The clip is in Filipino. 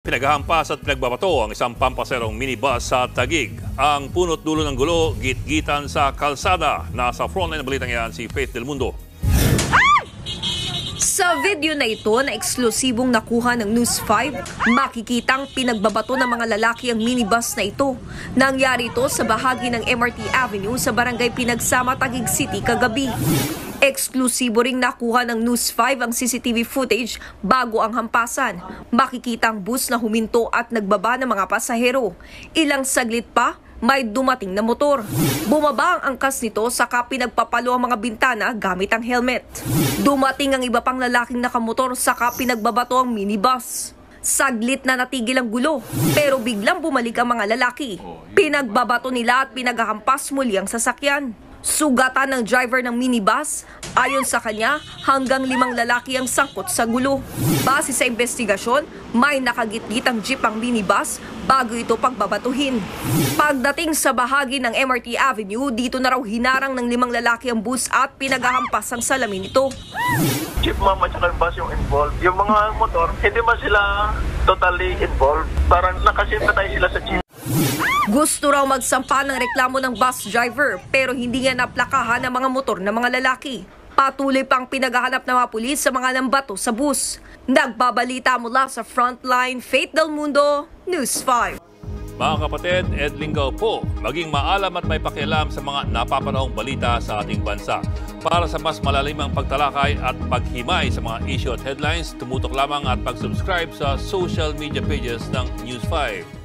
Pinaghahampas at pinagbabato ang isang pampaserong minibus sa Taguig. Ang punot dulo ng gulo, gitgitan sa kalsada. Nasa frontline ng balitang yan si Faith Del Mundo. Sa video na ito na eksklusibong nakuha ng News 5, makikitang pinagbabato ng mga lalaki ang minibus na ito. Nangyari ito sa bahagi ng MRT Avenue sa barangay Pinagsama, Taguig City kagabi. Eksklusibo ring nakuha ng News 5 ang CCTV footage bago ang hampasan. Makikita ang bus na huminto at nagbaba ng mga pasahero. Ilang saglit pa, may dumating na motor. Bumaba ang angkas nito saka pinagpapalo ang mga bintana gamit ang helmet. Dumating ang iba pang lalaking nakamotor saka pinagbabato ang minibus. Saglit na natigil ang gulo, pero biglang bumalik ang mga lalaki. Pinagbabato nila at pinaghahampas muli ang sasakyan. Sugatan ng driver ng minibus, ayon sa kanya, hanggang 5 lalaki ang sangkot sa gulo. Base sa investigasyon, may nakagitgit ang jeep ang minibus bago ito pagbabatuhin. Pagdating sa bahagi ng MRT Avenue, dito na raw hinarang ng 5 lalaki ang bus at pinaghahampas ang salamin nito. Jeep ma'am at saka bus yung involved. Yung mga motor, hindi ba sila totally involved? Parang nakasimpatay sila sa jeep. Gusto raw magsampa ng reklamo ng bus driver pero hindi nga naplakahan ng mga motor ng mga lalaki. Patuloy pang pinaghahanap ng mga pulis sa mga nambato sa bus. Nagbabalita mula sa Frontline, Faith Del Mundo, News 5. Mga kapatid, Ed Lingaw po, maging maalam at may pakialam sa mga napapanahong balita sa ating bansa. Para sa mas malalimang pagtalakay at paghimay sa mga issue at headlines, tumutok lamang at pag-subscribe sa social media pages ng News 5.